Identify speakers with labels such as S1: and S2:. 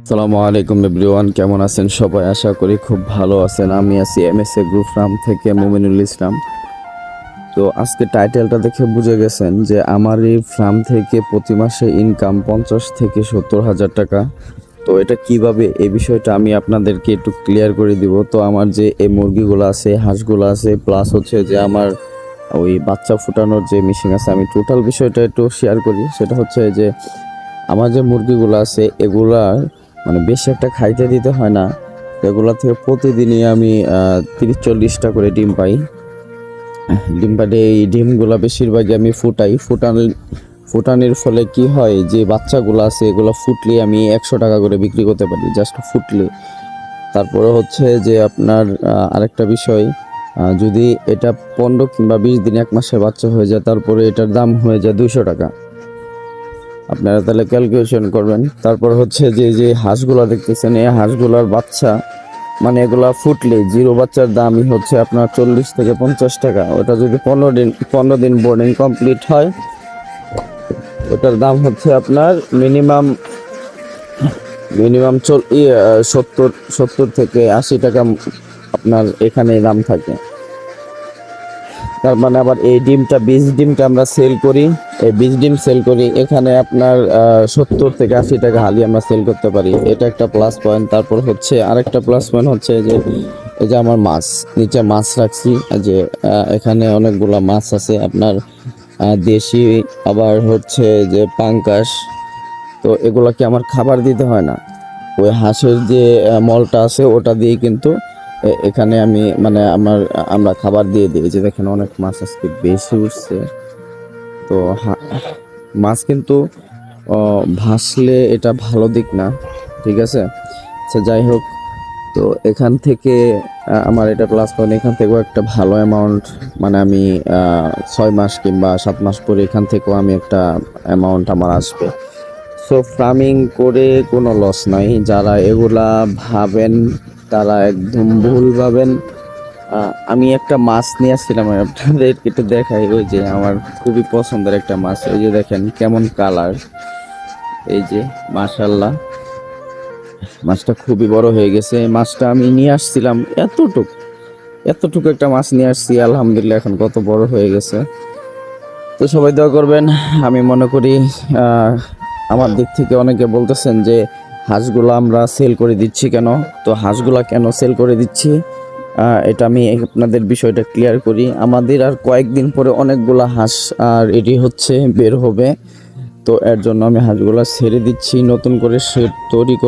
S1: আসসালামু আলাইকুম এভরিওয়ান, কেমন আছেন সবাই? আশা করি খুব ভালো আছেন। আমি আছি এমএসএ গ্রুপ ফার্ম থেকে মুমিনুল ইসলাম। তো আজকে টাইটেলটা দেখে বুঝে গেছেন যে আমার এই ফার্ম থেকে প্রতি মাসে ইনকাম 50 থেকে 70 হাজার টাকা। তো এটা কিভাবে, এই বিষয়টা আমি আপনাদেরকে একটু ক্লিয়ার করে দিব। তো আমার যে এই মুরগিগুলো আছে, হাঁসগুলো আছে, প্লাস হচ্ছে যে আমার ওই বাচ্চা ফুটানোর যে মেশিন আছে, আমি টোটাল বিষয়টা একটু শেয়ার করি। সেটা হচ্ছে যে আমার যে মুরগিগুলো আছে এগুলার মানে বেশি একটা খাইতে দিতে হয় না। এগুলা থেকে প্রতিদিনই আমি 30-40টা করে ডিম পাই। ডিম পাড়ে এই ডিমগুলা বেশিরভাগই আমি ফুটানোর ফলে কি হয়, যে বাচ্চাগুলো আছে এগুলো ফুটলে আমি 100 টাকা করে বিক্রি করতে পারি, জাস্ট ফুটলে। তারপরে হচ্ছে যে আপনার আরেকটা বিষয়, যদি এটা 15 কিংবা 20 দিন, 1 মাসের বাচ্চা হয়ে যায়, তারপরে এটার দাম হয়ে যায় 200 টাকা। আপনারা তাহলে ক্যালকুলেশন করবেন। তারপর হচ্ছে যে যে হাঁসগুলা দেখতেছেন, এই হাঁসগুলার বাচ্চা মানে এগুলা ফুটলে জিরো বাচ্চার দামই হচ্ছে আপনার 40 থেকে 50 টাকা। ওটা যদি 15 দিন বোর্ডিং কমপ্লিট হয়, ওটার দাম হচ্ছে আপনার মিনিমাম 70 থেকে 80 টাকা আপনার এখানে দাম থাকে। তার মানে আবার এই বীজ ডিমটা আমরা সেল করি, এই বীজ ডিম সেল করি, এখানে আপনার 70 থেকে 80 টাকা হালি আমরা সেল করতে পারি। এটা একটা প্লাস পয়েন্ট। তারপর হচ্ছে আরেকটা প্লাস পয়েন্ট হচ্ছে যে এই যে আমার মাছ, নিচে মাছ রাখছি, যে এখানে অনেকগুলা মাছ আছে আপনার দেশি, আবার হচ্ছে যে পাঙ্কাশ। তো এগুলাকে আমার খাবার দিতে হয় না, ওই হাঁসের যে মলটা আছে ওটা দিয়ে কিন্তু এখানে আমি মানে আমরা খাবার দিয়ে দিই। যে দেখেন অনেক মাছ আজকে বেশি উঠছে। তো মাছ কিন্তু ভাসলে এটা ভালো দিক না, ঠিক আছে। আচ্ছা যাই হোক, তো এখান থেকে আমার এটা প্লাস পয়েন্ট। এখান থেকেও একটা ভালো অ্যামাউন্ট, মানে আমি 6 মাস কিংবা 7 মাস পরে এখান থেকেও আমি একটা অ্যামাউন্ট আমার আসবে। সো ফার্মিং করে কোনো লস নাই। যারা এগুলা ভাবেন তারা একদম ভুল ভাবেন। আমি একটা মাছ নিয়ে আসছিলাম, আপনাদেরকে একটু দেখাই। ওই যে আমার খুবই পছন্দের একটা মাছ, এই যে দেখেন কেমন কালার, এই যে মাশাল্লাহ, মাছটা খুবই বড় হয়ে গেছে। মাছটা আমি নিয়ে আসছিলাম এতটুকু একটা মাছ নিয়ে আসছি, আলহামদুলিল্লাহ এখন কত বড় হয়ে গেছে। তো সবাই দোয়া করবেন। আমি মনে করি আমার দিক থেকে অনেকে বলতেছেন যে হাঁসগুলো আমরা সেল করে দিচ্ছি কেন। তো হাঁসগুলা কেন সেল করে দিচ্ছি, এটা আমি আপনাদের বিষয়টা ক্লিয়ার করি। আমাদের আর কয়েকদিন পরে অনেকগুলা হাঁস রেডি হচ্ছে, বের হবে। তো এর জন্য আমি হাঁসগুলা ছেড়ে দিচ্ছি, নতুন করে শেড তৈরি করব।